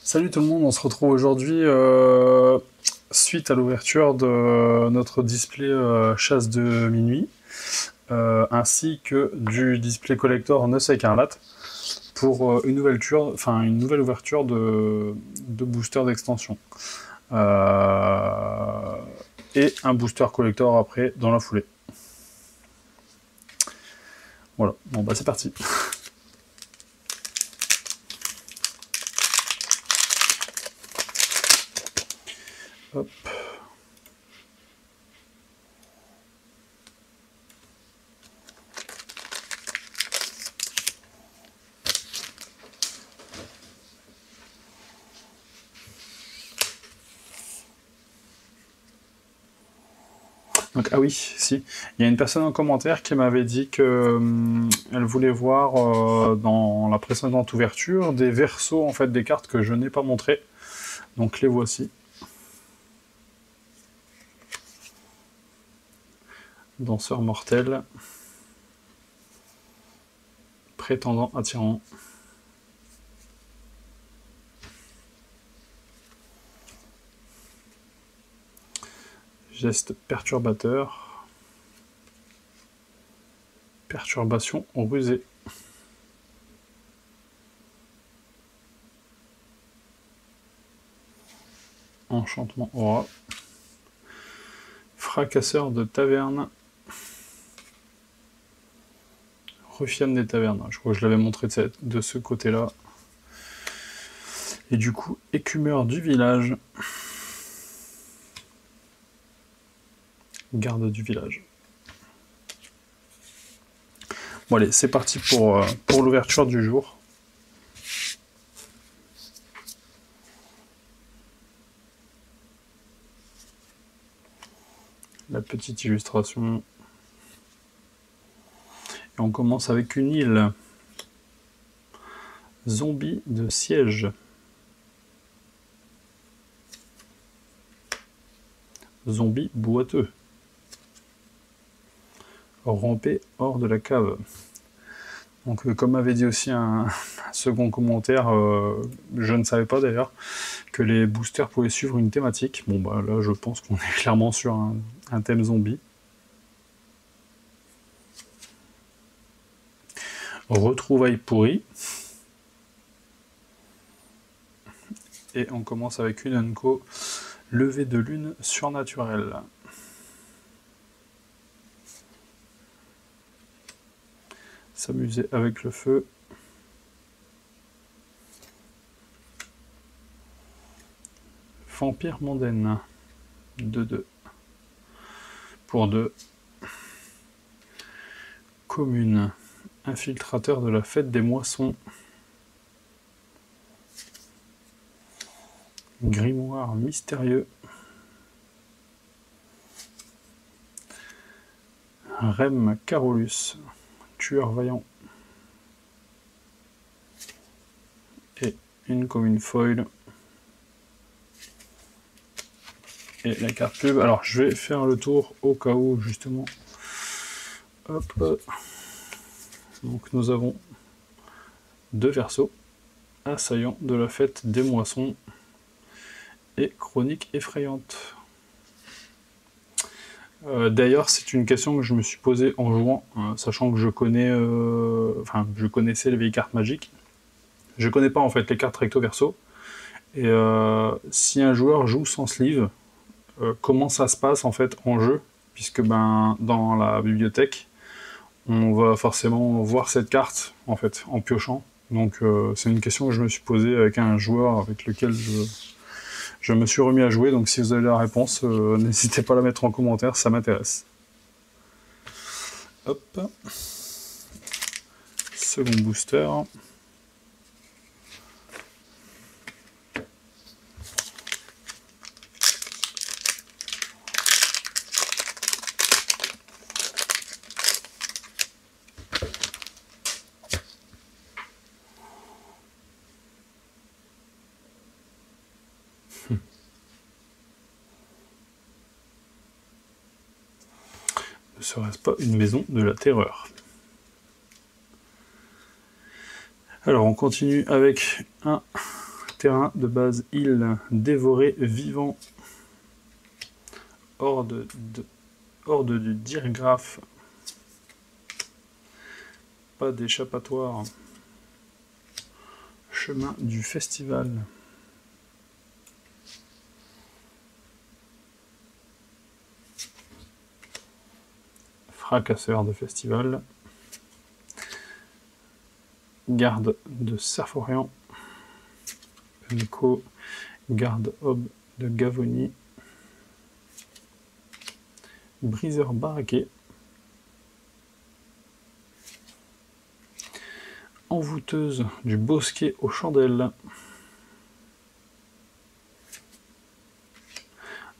Salut tout le monde, on se retrouve aujourd'hui suite à l'ouverture de notre display chasse de minuit, ainsi que du display collector Noce écarlate pour une nouvelle ouverture de booster d'extension. Et un booster collector après dans la foulée. Voilà, bon bah c'est parti. Hop. Donc, ah oui, si. Il y a une personne en commentaire qui m'avait dit que elle voulait voir dans la précédente ouverture des versos en fait des cartes que je n'ai pas montrées. Donc les voici. Danseur mortel. Prétendant attirant. Geste perturbateur. Perturbation rusée. Enchantement aura. Fracasseur de taverne. Ruffiane des tavernes. Je crois que je l'avais montré de ce côté-là. Et du coup, écumeur du village. Garde du village. Bon allez, c'est parti pour l'ouverture du jour. La petite illustration. Et on commence avec une île. Zombie de siège. Zombie boiteux. Ramper hors de la cave. Donc comme avait dit aussi un second commentaire, je ne savais pas d'ailleurs, que les boosters pouvaient suivre une thématique. Bon bah là je pense qu'on est clairement sur un thème zombie. Retrouvailles pourries. Et on commence avec une Unco, levée de lune surnaturelle. S'amuser avec le feu. Vampire mondaine. 2-2. Pour 2. Commune. Infiltrateur de la fête des moissons. Grimoire mystérieux. Rem Carolus. Tueur vaillant. Et une commune foil. Et la carte pub. Alors je vais faire le tour au cas où justement. Hop. Donc nous avons deux versos. Assaillant de la fête des moissons. Et chronique effrayante. D'ailleurs, c'est une question que je me suis posée en jouant, sachant que je connaissais les vieilles cartes magiques. Je connais pas en fait les cartes recto verso. Et si un joueur joue sans sleeve, comment ça se passe en fait en jeu, puisque dans la bibliothèque, on va forcément voir cette carte en fait en piochant. Donc c'est une question que je me suis posée avec un joueur avec lequel je me suis remis à jouer, donc si vous avez la réponse, n'hésitez pas à la mettre en commentaire, ça m'intéresse. Hop. Second booster. Ne serait-ce pas une maison de la terreur? Alors on continue avec un terrain de base île, dévoré vivant. Horde du Dirgraf. Pas d'échappatoire. Chemin du festival. Fracasseur de festival. Garde de Serforian. Nico. Garde Ob de Gavoni. Briseur baraqué. Envoûteuse du bosquet aux chandelles.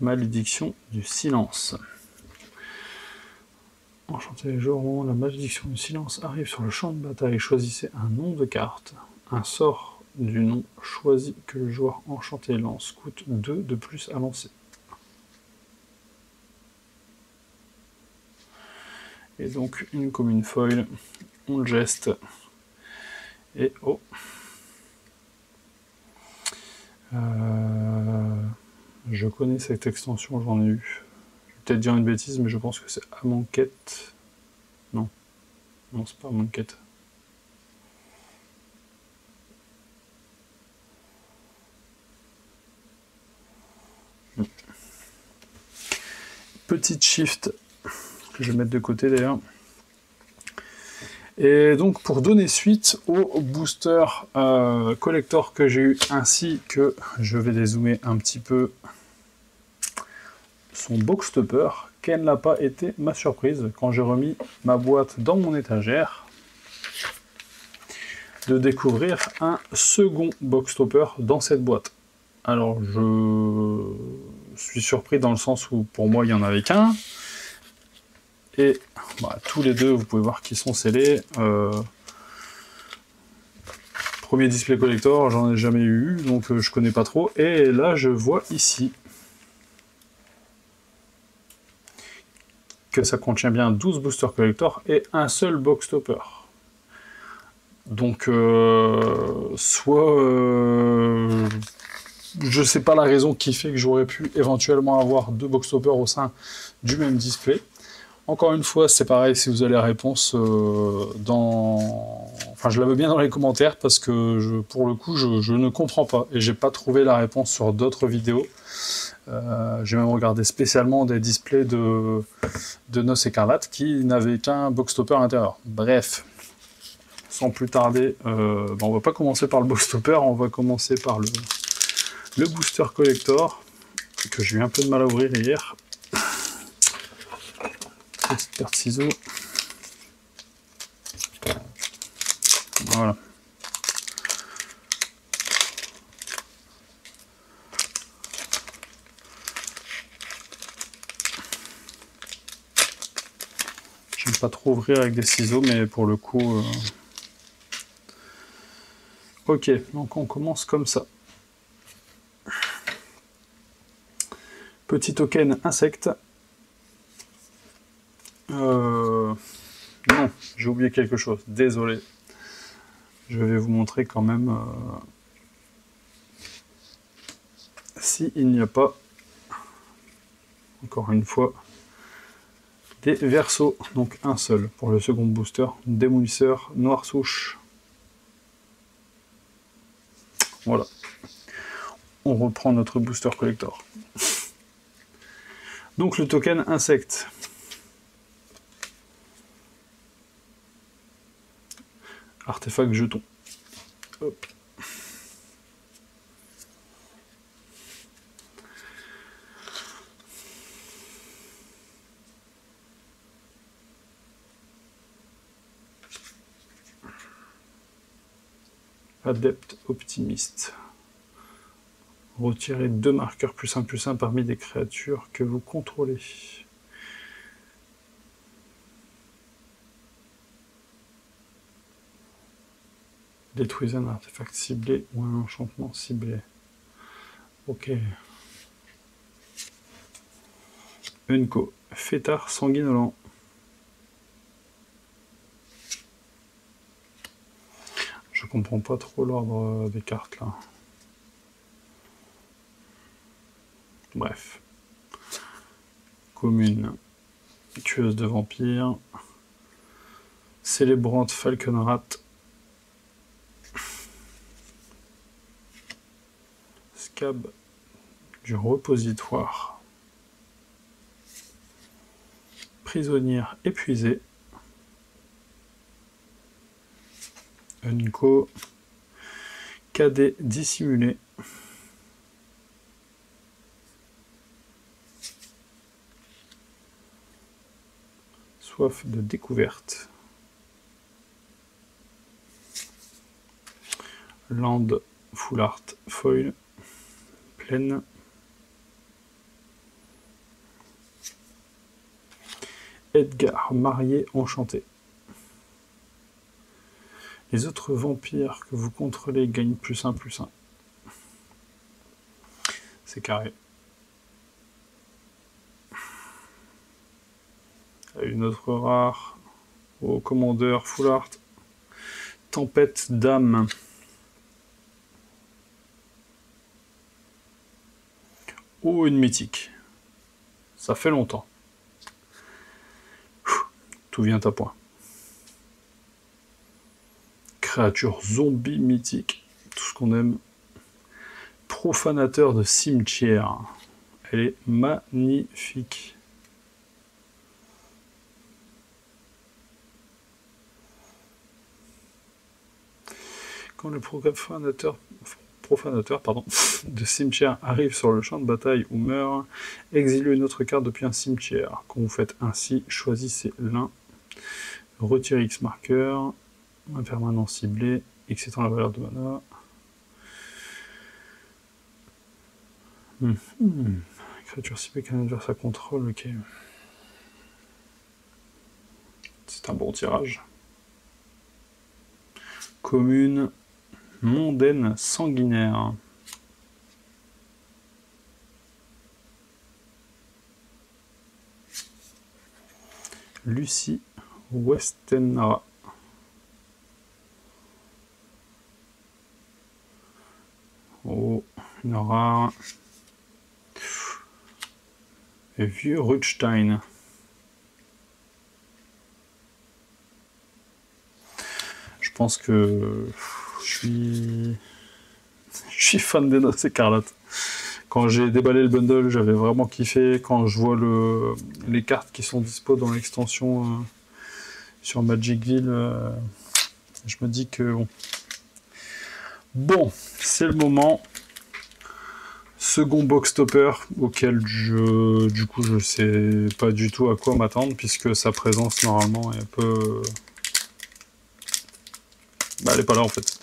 Malédiction du silence. Enchanté les jours, au moment où la malédiction du silence arrive sur le champ de bataille, choisissez un nom de carte. Un sort du nom choisi que le joueur enchanté lance coûte 2 de plus à lancer. Et donc une commune foil, on le geste. Et oh, je connais cette extension, j'en ai eu. Je vais peut-être dire une bêtise, mais je pense que c'est Amonkhet. Non, non, c'est pas Amonkhet. Petite shift que je vais mettre de côté d'ailleurs. Et donc pour donner suite au booster collector que j'ai eu, ainsi que je vais dézoomer un petit peu son box topper, quelle n'a pas été ma surprise quand j'ai remis ma boîte dans mon étagère de découvrir un second box topper dans cette boîte. Alors je suis surpris dans le sens où pour moi il n'y en avait qu'un. Et bah, tous les deux, vous pouvez voir qu'ils sont scellés. Premier display collector, j'en ai jamais eu, donc je connais pas trop. Et là, je vois ici que ça contient bien 12 boosters collector et un seul box topper. Donc, soit je sais pas la raison qui fait que j'aurais pu éventuellement avoir 2 box toppers au sein du même display. Encore une fois, c'est pareil, si vous avez la réponse Enfin, je la veux bien dans les commentaires, parce que pour le coup, je ne comprends pas. Et j'ai pas trouvé la réponse sur d'autres vidéos. J'ai même regardé spécialement des displays de Noce Écarlate qui n'avaient qu'un box topper à l'intérieur. Bref, sans plus tarder, on va pas commencer par le box topper, on va commencer par le booster collector, que j'ai eu un peu de mal à ouvrir hier. Petite paire de ciseaux. Voilà. J'aime pas trop ouvrir avec des ciseaux, mais pour le coup... Ok, donc on commence comme ça. Petit token insecte. Non, j'ai oublié quelque chose, désolé. Je vais vous montrer quand même si il n'y a pas, encore une fois, des versos. Donc un seul pour le second booster, démolisseur, noir souche. Voilà. On reprend notre booster collector. Donc le token insecte. Artefact jeton. Hop. Adepte optimiste. Retirez 2 marqueurs +1/+1 parmi des créatures que vous contrôlez. Détruisez un artefact ciblé ou un enchantement ciblé. Ok. Unco. Fêtard sanguinolent. Je comprends pas trop l'ordre des cartes là. Bref. Commune, tueuse de vampires. Célébrante Falconrat. Scab du repositoire. Prisonnière épuisée. Unco. Cadet dissimulé. Soif de découverte. Land, Full Art, Foil. Plaine. Edgar, marié, enchanté. Les autres vampires que vous contrôlez gagnent +1/+1. C'est carré. Une autre rare. Au commandeur, Full Art. Tempête d'âme. Oh, une mythique. Ça fait longtemps. Tout vient à point. Créature zombie mythique. Tout ce qu'on aime. Profanateur de cimetière. Elle est magnifique. Quand le profanateur de cimetière arrive sur le champ de bataille ou meurt, exilez une autre carte depuis un cimetière. Quand vous faites ainsi, choisissez l'un. Retirez X marqueur. Un permanent ciblé. X étant la valeur de mana. Créature ciblée qu'un adversaire contrôle, ok. C'est un bon tirage. Commune mondaine sanguinaire. Lucie Westenra. Oh, une rare. Et vieux Rutstein. Je pense que je suis fan des Noces écarlates. Quand j'ai déballé le bundle, j'avais vraiment kiffé. Quand je vois les cartes qui sont dispo dans l'extension sur Magicville, je me dis que bon, c'est le moment. Second box topper auquel du coup je sais pas du tout à quoi m'attendre puisque sa présence normalement est un peu... Bah elle est pas là en fait.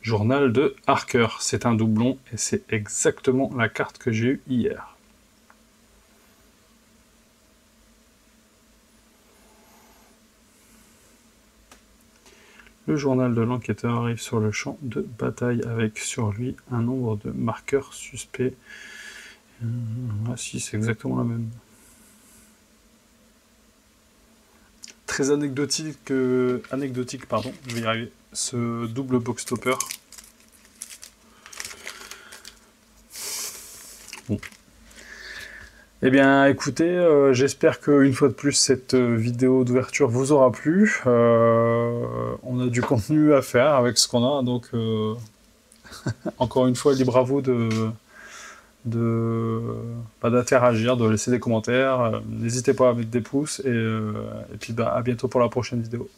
Journal de Harker, c'est un doublon et c'est exactement la carte que j'ai eue hier. Le journal de l'enquêteur arrive sur le champ de bataille avec sur lui un nombre de marqueurs suspects. Ah si, c'est exactement la même. Très anecdotique, pardon, je vais y arriver, ce double box topper. Bon. Eh bien, écoutez, j'espère qu'une fois de plus, cette vidéo d'ouverture vous aura plu. On a du contenu à faire avec ce qu'on a, donc encore une fois, libre à vous d'interagir, de laisser des commentaires. N'hésitez pas à mettre des pouces, et puis à bientôt pour la prochaine vidéo.